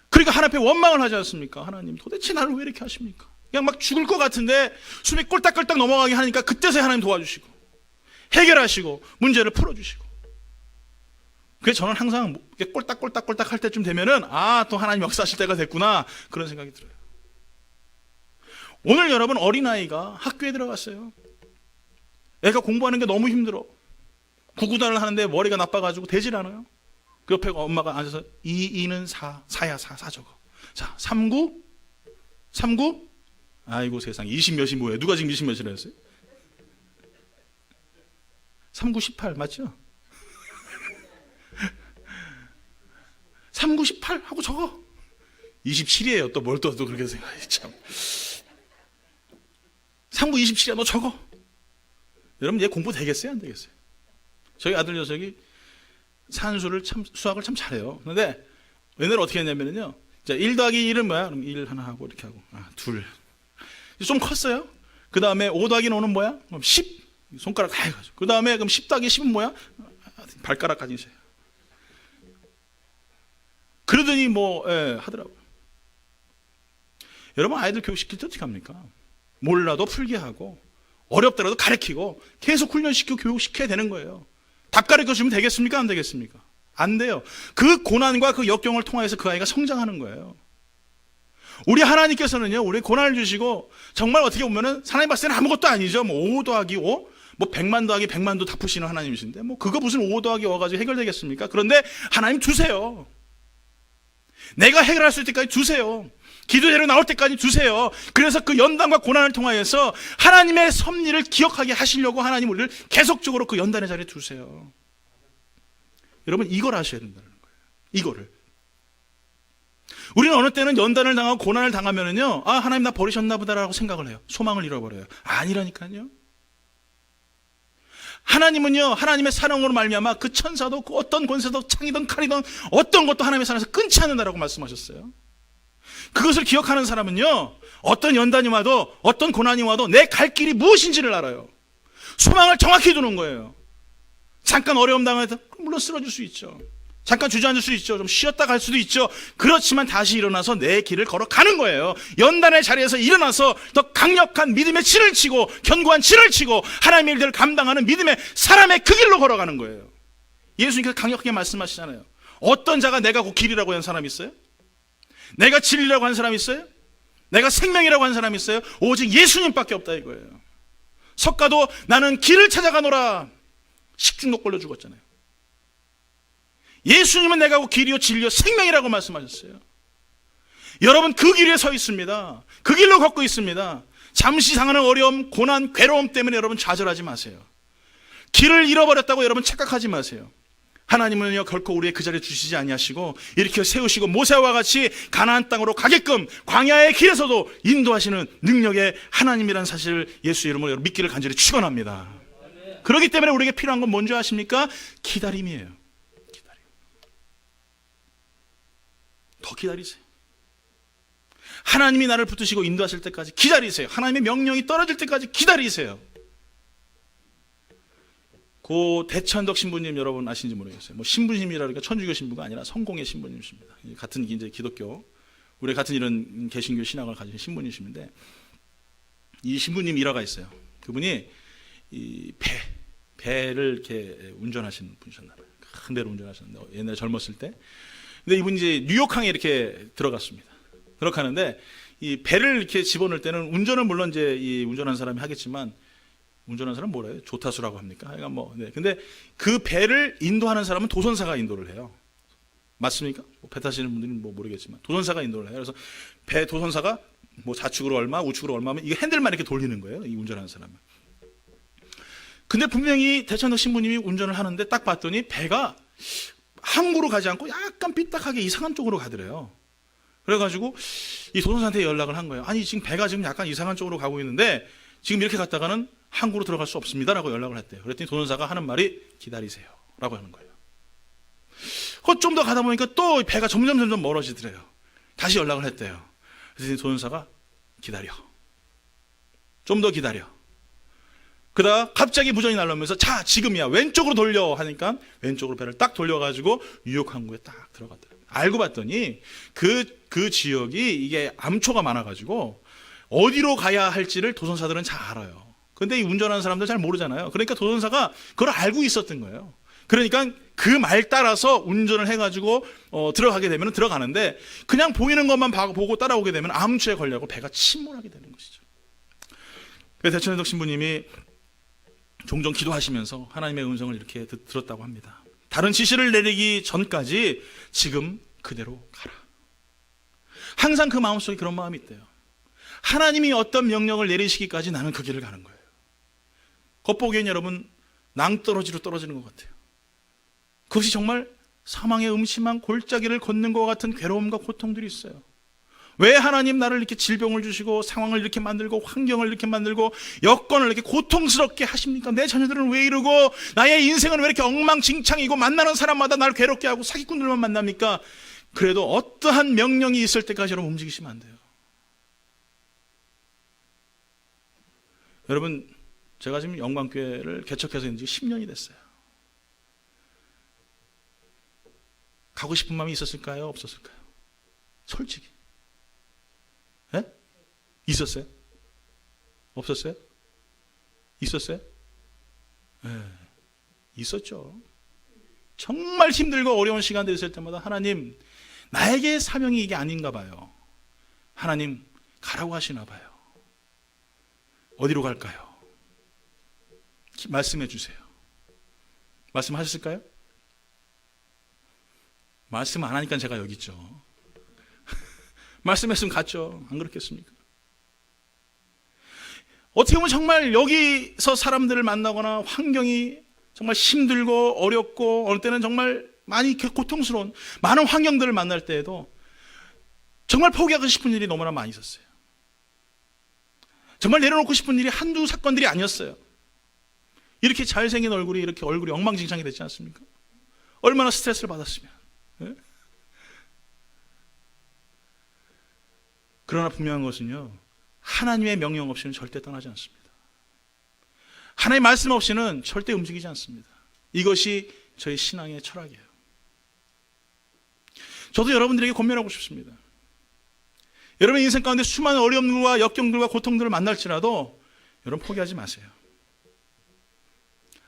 Speaker 2: 그러니까 하나님 앞에 원망을 하지 않습니까? 하나님 도대체 나를 왜 이렇게 하십니까? 그냥 막 죽을 것 같은데 숨이 꼴딱꼴딱 넘어가게 하니까 그때서야 하나님 도와주시고 해결하시고 문제를 풀어주시고. 그래서 저는 항상 꼴딱꼴딱 할 때쯤 되면은 또 하나님 역사하실 때가 됐구나 그런 생각이 들어요. 오늘 여러분 어린아이가 학교에 들어갔어요. 애가 공부하는 게 너무 힘들어. 구구단을 하는데 머리가 나빠가지고 되질 않아요. 그 옆에 엄마가 앉아서 2는 4야 4 적어. 자 39 아이고 세상에 20몇이 뭐예요? 누가 지금 20몇이라 했어요? 39 18 맞죠? 39 18 하고 적어. 27이에요. 또 뭘 또 그렇게 생각해 참. 39 27이야 너 적어. 여러분 얘 공부 되겠어요? 안 되겠어요? 저희 아들 녀석이 산수를 수학을 참 잘해요. 그런데 옛날에 어떻게 했냐면요. 자, 1 더하기 1은 뭐야? 그럼 1 하나 하고 이렇게 하고 2. 좀 컸어요. 그 다음에 5 더하기 5는 뭐야? 그럼 10. 손가락 다 해가지고. 그 다음에 그럼 10 더하기 10은 뭐야? 발가락까지 있어요. 그러더니 하더라고요. 여러분 아이들 교육시킬 때 어떻게 합니까? 몰라도 풀게 하고 어렵더라도 가르치고 계속 훈련시키고 교육시켜야 되는 거예요. 답 가르쳐주면 되겠습니까? 안 되겠습니까? 안 돼요. 그 고난과 그 역경을 통해서 그 아이가 성장하는 거예요. 우리 하나님께서는요, 우리 고난을 주시고 정말 어떻게 보면은 하나님 봤을 때는 아무것도 아니죠. 5 더하기 5, 100만 더하기 100만도 다 푸시는 하나님이신데 그거 무슨 5 더하기 5 가지고 해결되겠습니까? 그런데 하나님 두세요. 내가 해결할 수 있을 때까지 두세요. 기도대로 나올 때까지 두세요. 그래서 그 연단과 고난을 통하여서 하나님의 섭리를 기억하게 하시려고 하나님 우리를 계속적으로 그 연단의 자리에 두세요. 여러분 이걸 아셔야 된다는 거예요. 이거를. 우리는 어느 때는 연단을 당하고 고난을 당하면은요, 하나님 나 버리셨나 보다라고 생각을 해요. 소망을 잃어버려요. 아니라니까요. 하나님은요, 하나님의 사랑으로 말미암아 그 천사도 그 어떤 권세도 창이든 칼이든 어떤 것도 하나님의 사랑에서 끊지 않는다라고 말씀하셨어요. 그것을 기억하는 사람은요, 어떤 연단이 와도 어떤 고난이 와도 내 갈 길이 무엇인지를 알아요. 소망을 정확히 두는 거예요. 잠깐 어려움 당해서 물론 쓰러질 수 있죠. 잠깐 주저앉을 수 있죠. 좀 쉬었다 갈 수도 있죠. 그렇지만 다시 일어나서 내 길을 걸어가는 거예요. 연단의 자리에서 일어나서 더 강력한 믿음의 진을 치고 견고한 진을 치고 하나님의 일들을 감당하는 믿음의 사람의 그 길로 걸어가는 거예요. 예수님께서 강력하게 말씀하시잖아요. 어떤 자가 내가 그 길이라고 한 사람이 있어요? 내가 진리라고 한 사람이 있어요? 내가 생명이라고 한 사람이 있어요? 오직 예수님밖에 없다 이거예요. 석가도 나는 길을 찾아가노라 식중독 걸려 죽었잖아요. 예수님은 내가 그 길이요 진리요 생명이라고 말씀하셨어요. 여러분 그 길에 서 있습니다. 그 길로 걷고 있습니다. 잠시 당하는 어려움, 고난, 괴로움 때문에 여러분 좌절하지 마세요. 길을 잃어버렸다고 여러분 착각하지 마세요. 하나님은요 결코 우리의 그 자리에 주시지 아니하시고 이렇게 세우시고 모세와 같이 가나안 땅으로 가게끔 광야의 길에서도 인도하시는 능력의 하나님이라는 사실을 예수 이름으로 여러분 믿기를 간절히 축원합니다. 그렇기 때문에 우리에게 필요한 건 뭔지 아십니까? 기다림이에요. 기다림. 더 기다리세요. 하나님이 나를 붙드시고 인도하실 때까지 기다리세요. 하나님의 명령이 떨어질 때까지 기다리세요. 고 대천덕 신부님 여러분 아시는지 모르겠어요. 신부님이라니까 천주교 신부가 아니라 성공의 신부님이십니다. 같은 이제 기독교, 우리 같은 이런 개신교 신학을 가진 신부님이신데 이 신부님 일화가 있어요. 그분이 이 배를 이렇게 운전하시는 분이셨나 봐요. 큰 배를 운전하셨는데 옛날에 젊었을 때. 근데 이분이 이제 뉴욕항에 이렇게 들어갔습니다. 들어가는데 이 배를 이렇게 집어넣을 때는 운전은 물론 이제 이 운전한 사람이 하겠지만 운전하는 사람 뭐라 해요? 조타수라고 합니까? 하여간 뭐. 네. 근데 그 배를 인도하는 사람은 도선사가 인도를 해요. 맞습니까? 배 타시는 분들은 뭐 모르겠지만 도선사가 인도를 해요. 그래서 배 도선사가 뭐 좌측으로 얼마, 우측으로 얼마면 이게 핸들만 이렇게 돌리는 거예요. 이 운전하는 사람은. 근데 분명히 대천덕 신부님이 운전을 하는데 딱 봤더니 배가 항구로 가지 않고 약간 삐딱하게 이상한 쪽으로 가더래요. 그래가지고 이 도선사한테 연락을 한 거예요. 아니 지금 배가 지금 약간 이상한 쪽으로 가고 있는데 지금 이렇게 갔다가는 항구로 들어갈 수 없습니다라고 연락을 했대요. 그랬더니 도선사가 하는 말이 기다리세요 라고 하는 거예요. 좀 더 가다 보니까 또 배가 점점 멀어지더래요. 다시 연락을 했대요. 그래서 도선사가 기다려. 좀 더 기다려. 그러다가 갑자기 무전이 날라오면서 자 지금이야 왼쪽으로 돌려 하니까 왼쪽으로 배를 딱 돌려가지고 뉴욕 항구에 딱 들어갔더라고요. 알고 봤더니 그 지역이 이게 암초가 많아가지고 어디로 가야 할지를 도선사들은 잘 알아요. 근데 이 운전하는 사람들 잘 모르잖아요. 그러니까 도선사가 그걸 알고 있었던 거예요. 그러니까 그 말 따라서 운전을 해가지고 들어가게 되면 들어가는데 그냥 보이는 것만 보고 따라오게 되면 암초에 걸려고 배가 침몰하게 되는 것이죠. 그래서 대천덕 신부님이 종종 기도하시면서 하나님의 음성을 이렇게 들었다고 합니다. 다른 지시를 내리기 전까지 지금 그대로 가라. 항상 그 마음속에 그런 마음이 있대요. 하나님이 어떤 명령을 내리시기까지 나는 그 길을 가는 거예요. 겉보기엔 여러분 낭떠러지로 떨어지는 것 같아요. 그것이 정말 사망의 음침한 골짜기를 걷는 것 같은 괴로움과 고통들이 있어요. 왜 하나님 나를 이렇게 질병을 주시고 상황을 이렇게 만들고 환경을 이렇게 만들고 여건을 이렇게 고통스럽게 하십니까? 내 자녀들은 왜 이러고 나의 인생은 왜 이렇게 엉망진창이고 만나는 사람마다 나를 괴롭게 하고 사기꾼들만 만납니까? 그래도 어떠한 명령이 있을 때까지 여러분 움직이시면 안 돼요. 여러분 제가 지금 영광교회를 개척해서 이제 10년이 됐어요. 가고 싶은 마음이 있었을까요? 없었을까요? 솔직히. 예? 있었어요? 없었어요? 있었어요? 예. 있었죠. 정말 힘들고 어려운 시간들이 있을 때마다 하나님 나에게 사명이 이게 아닌가 봐요. 하나님 가라고 하시나 봐요. 어디로 갈까요? 말씀해 주세요. 말씀하셨을까요? 말씀 안 하니까 제가 여기 있죠. 말씀했으면 갔죠. 안 그렇겠습니까? 어떻게 보면 정말 여기서 사람들을 만나거나 환경이 정말 힘들고 어렵고 어느 때는 정말 많이 고통스러운 많은 환경들을 만날 때에도 정말 포기하고 싶은 일이 너무나 많이 있었어요. 정말 내려놓고 싶은 일이 한두 사건들이 아니었어요. 이렇게 잘생긴 얼굴이 이렇게 얼굴이 엉망진창이 됐지 않습니까? 얼마나 스트레스를 받았으면. 예? 그러나 분명한 것은요, 하나님의 명령 없이는 절대 떠나지 않습니다. 하나님의 말씀 없이는 절대 움직이지 않습니다. 이것이 저희 신앙의 철학이에요. 저도 여러분들에게 권면하고 싶습니다. 여러분 인생 가운데 수많은 어려움들과 역경들과 고통들을 만날지라도 여러분 포기하지 마세요.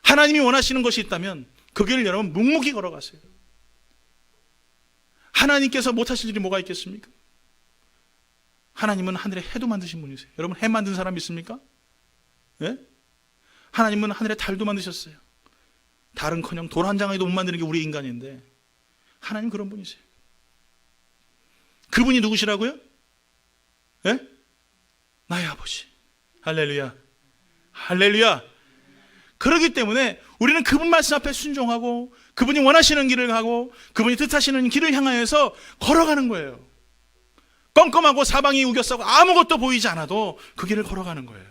Speaker 2: 하나님이 원하시는 것이 있다면 그 길을 여러분 묵묵히 걸어가세요. 하나님께서 못하실 일이 뭐가 있겠습니까? 하나님은 하늘에 해도 만드신 분이세요. 여러분 해 만든 사람 있습니까? 예? 하나님은 하늘에 달도 만드셨어요. 달은커녕 돌 한 장에도 못 만드는 게 우리 인간인데 하나님 그런 분이세요. 그분이 누구시라고요? 예? 나의 아버지. 할렐루야. 할렐루야. 그렇기 때문에 우리는 그분 말씀 앞에 순종하고 그분이 원하시는 길을 가고 그분이 뜻하시는 길을 향하여서 걸어가는 거예요. 껌껌하고 사방이 우겨싸고 아무것도 보이지 않아도 그 길을 걸어가는 거예요.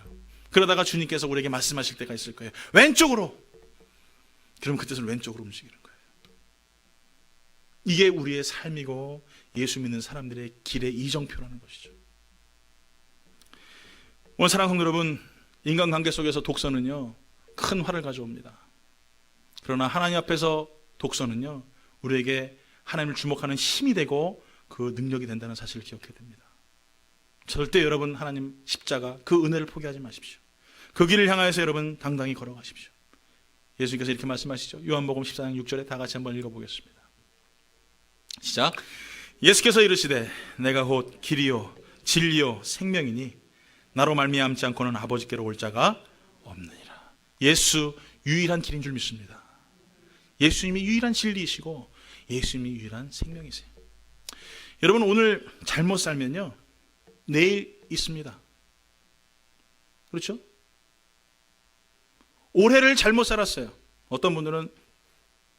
Speaker 2: 그러다가 주님께서 우리에게 말씀하실 때가 있을 거예요. 왼쪽으로. 그럼 그때는 왼쪽으로 움직이는 거예요. 이게 우리의 삶이고 예수 믿는 사람들의 길의 이정표라는 것이죠. 오늘 사랑하는 성도 여러분, 인간관계 속에서 독서는요 큰 화를 가져옵니다. 그러나 하나님 앞에서 독서는요 우리에게 하나님을 주목하는 힘이 되고 그 능력이 된다는 사실을 기억해야 됩니다. 절대 여러분 하나님 십자가 그 은혜를 포기하지 마십시오. 그 길을 향하여서 여러분 당당히 걸어가십시오. 예수님께서 이렇게 말씀하시죠. 요한복음 14장 6절에 다 같이 한번 읽어보겠습니다. 시작. 예수께서 이르시되 내가 곧 길이요 진리요 생명이니 나로 말미암지 않고는 아버지께로 올 자가 없느니라. 예수 유일한 길인 줄 믿습니다. 예수님이 유일한 진리이시고 예수님이 유일한 생명이세요. 여러분, 오늘 잘못 살면요, 내일 있습니다. 그렇죠? 올해를 잘못 살았어요. 어떤 분들은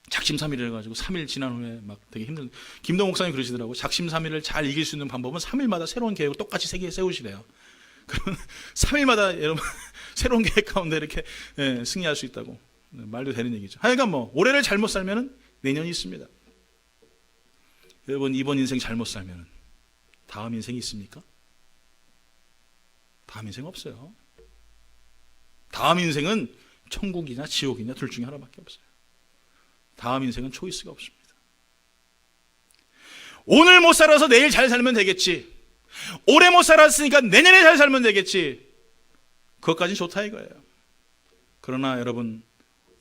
Speaker 2: 작심삼일을 해가지고 3일 지난 후에 막 되게 힘든, 김동 목사님 그러시더라고요. 작심삼일을 잘 이길 수 있는 방법은 3일마다 새로운 계획을 똑같이 세우시래요. 그러면 3일마다 여러분 새로운 계획 가운데 이렇게 승리할 수 있다고. 말도 되는 얘기죠. 하여간 뭐 올해를 잘못 살면은 내년이 있습니다. 여러분, 이번 인생 잘못 살면은 다음 인생이 있습니까? 다음 인생 없어요. 다음 인생은 천국이냐 지옥이냐 둘 중에 하나밖에 없어요. 다음 인생은 초이스가 없습니다. 오늘 못 살아서 내일 잘 살면 되겠지, 올해 못 살았으니까 내년에 잘 살면 되겠지, 그것까지는 좋다 이거예요. 그러나 여러분,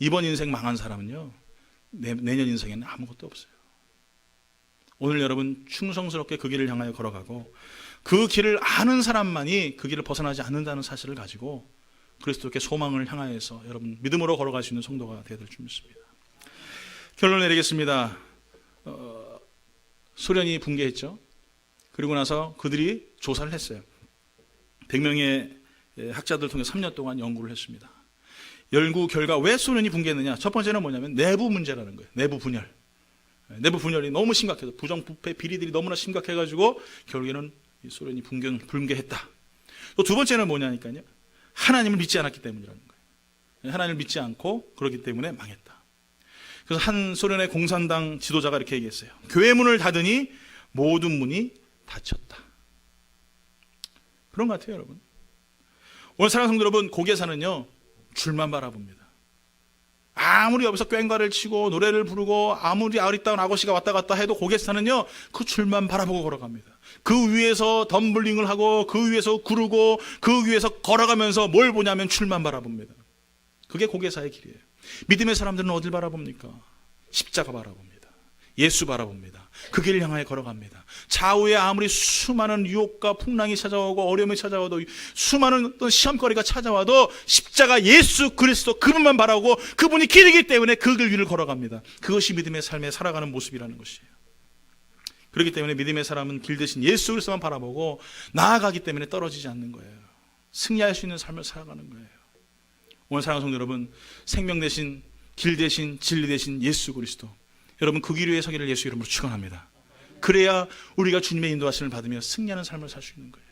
Speaker 2: 이번 인생 망한 사람은요, 내년 인생에는 아무것도 없어요. 오늘 여러분 충성스럽게 그 길을 향하여 걸어가고 그 길을 아는 사람만이 그 길을 벗어나지 않는다는 사실을 가지고 그리스도께 소망을 향하여서 여러분 믿음으로 걸어갈 수 있는 성도가 되어야 될 줄 믿습니다. 결론 내리겠습니다. 소련이 붕괴했죠. 그리고 나서 그들이 조사를 했어요. 100명의 학자들 통해 3년 동안 연구를 했습니다. 연구 결과 왜 소련이 붕괴했느냐? 첫 번째는 뭐냐면 내부 문제라는 거예요. 내부 분열. 내부 분열이 너무 심각해서 부정부패 비리들이 너무나 심각해가지고 결국에는 소련이 붕괴했다. 또 두 번째는 뭐냐니까요, 하나님을 믿지 않았기 때문이라는 거예요. 하나님을 믿지 않고 그렇기 때문에 망했다. 그래서 한 소련의 공산당 지도자가 이렇게 얘기했어요. 교회 문을 닫으니 모든 문이 닫혔다. 그런 것 같아요, 여러분. 오늘 사랑하는 성도 여러분, 고개사는요 줄만 바라봅니다. 아무리 여기서 꽹과를 치고 노래를 부르고 아무리 아리따운 아저씨가 왔다 갔다 해도 고개사는요 그 줄만 바라보고 걸어갑니다. 그 위에서 덤블링을 하고 그 위에서 구르고 그 위에서 걸어가면서 뭘 보냐면 줄만 바라봅니다. 그게 고개사의 길이에요. 믿음의 사람들은 어딜 바라봅니까? 십자가 바라봅니다. 예수 바라봅니다. 그 길을 향하여 걸어갑니다. 좌우에 아무리 수많은 유혹과 풍랑이 찾아오고 어려움이 찾아와도 수많은 어떤 시험거리가 찾아와도 십자가 예수 그리스도 그분만 바라보고 그분이 길이기 때문에 그 길 위를 걸어갑니다. 그것이 믿음의 삶에 살아가는 모습이라는 것이에요. 그렇기 때문에 믿음의 사람은 길 대신 예수 그리스도만 바라보고 나아가기 때문에 떨어지지 않는 거예요. 승리할 수 있는 삶을 살아가는 거예요. 오늘 사랑하는 성도 여러분, 생명 대신 길 대신 진리 대신 예수 그리스도, 여러분 그 길 위에 서기를 예수 이름으로 축원합니다. 그래야 우리가 주님의 인도하심을 받으며 승리하는 삶을 살 수 있는 거예요.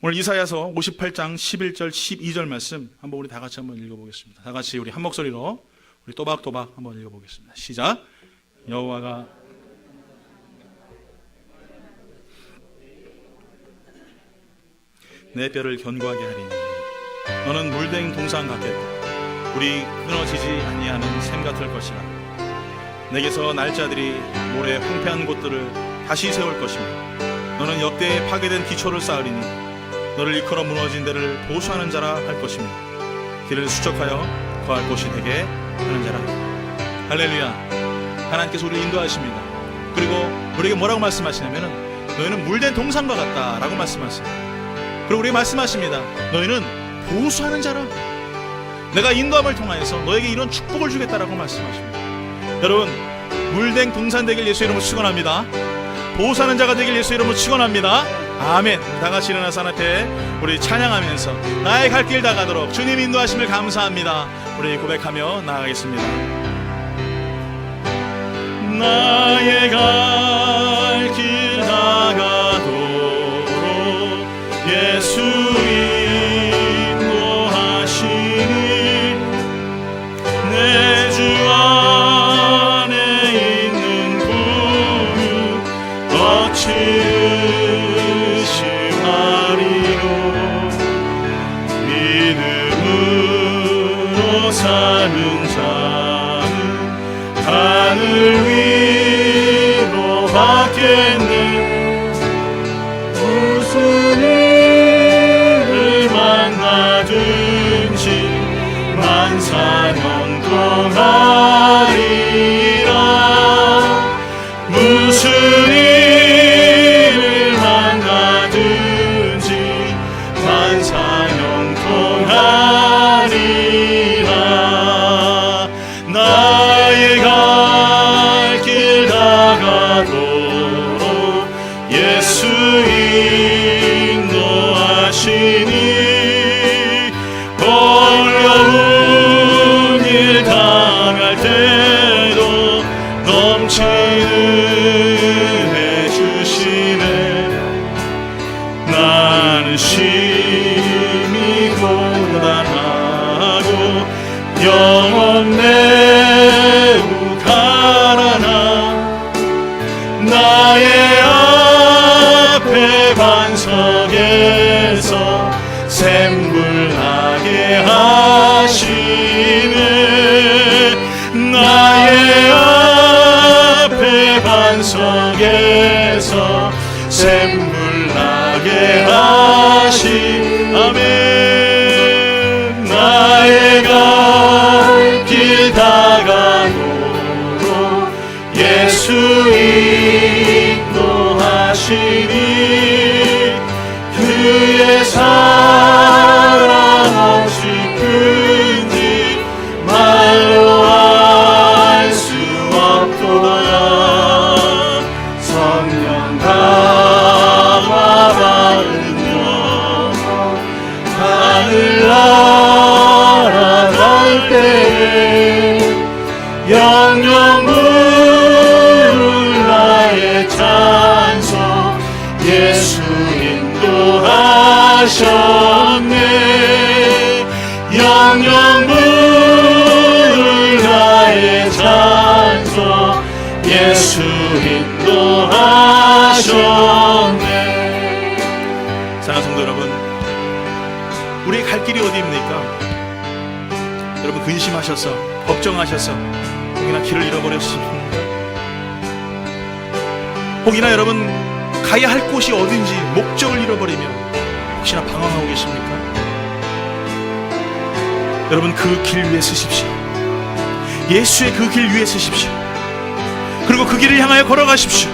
Speaker 2: 오늘 이사야서 58장 11절 12절 말씀 한번 우리 다 같이 한번 읽어보겠습니다. 다 같이 우리 한 목소리로 우리 또박또박 한번 읽어보겠습니다. 시작. 여호와가 내 뼈를 견고하게 하리니 너는 물된 동상 같겠고 우리 끊어지지 아니하는 샘 같을 것이라. 내게서 날짜들이 모래 황폐한 곳들을 다시 세울 것이며 너는 역대에 파괴된 기초를 쌓으리니 너를 일컬어 무너진 데를 보수하는 자라 할 것이며 길을 수척하여 거할 곳이 되게 하는 자라. 할렐루야. 하나님께서 우리를 인도하십니다. 그리고 우리에게 뭐라고 말씀하시냐면은 너희는 물된 동상과 같다라고 말씀하세요. 그리고 우리에게 말씀하십니다. 너희는 보수하는 자라. 내가 인도함을 통하여서 너에게 이런 축복을 주겠다라고 말씀하십니다. 여러분, 물된 동산 되길 예수 이름으로 축원합니다. 보호사는 자가 되길 예수 이름으로 축원합니다. 아멘. 다 같이 일어나서 하나 앞에 우리 찬양하면서 나의 갈 길 다 가도록 주님 인도하심을 감사합니다. 우리 고백하며 나아가겠습니다. 나의 갈 길 다 가도록 예수 인도하시니 내 주 안에 있는 구유 거치심하리로 믿음으로 사는 자는 하늘 위로 받겠네. 무슨 일을 만나든지 만사년 동하리라. 무슨 일을 만나든지 만사년 동하리라. 앞에 반석에서 샘물 나게 하시 아멘. 나의 갈 길 다가도록 예수 인도하시니 그의 사랑 없이 큰지 말로 알 수 없도다. 성령 감화 받으며 하늘 날아갈 때에 영영 부를 나의 찬송 예수 인도하셨네. 영영 부를 나의 찬송 예수 인도하셨네. 사랑하는 성도 여러분, 우리의 갈 길이 어디입니까? 여러분 근심하셔서 걱정하셔서 혹이나 길을 잃어버렸습니까? 혹이나 여러분 가야 할 곳이 어딘지 목적을 잃어버리며 혹시나 방황하고 계십니까? 여러분 그 길 위에 서십시오. 예수의 그 길 위에 서십시오. 그리고 그 길을 향하여 걸어가십시오.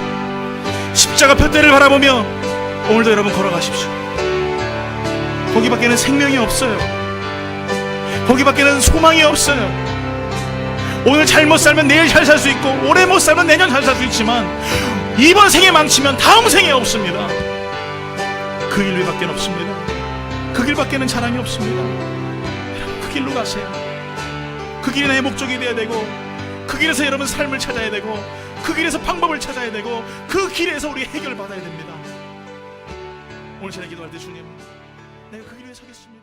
Speaker 2: 십자가 표대를 바라보며 오늘도 여러분 걸어가십시오. 거기밖에는 생명이 없어요. 거기밖에는 소망이 없어요. 오늘 잘못 살면 내일 잘 살 수 있고 올해 못 살면 내년 잘 살 수 있지만 이번 생에 망치면 다음 생에 없습니다. 그 길 위밖에 없습니다. 그 길밖에는 자랑이 없습니다. 그 길로 가세요. 그 길이 나의 목적이 되어야 되고 그 길에서 여러분 삶을 찾아야 되고 그 길에서 방법을 찾아야 되고 그 길에서 우리 해결을 받아야 됩니다. 오늘 저녁 기도할 때 주님, 내가 그 길 위에 서겠습니다.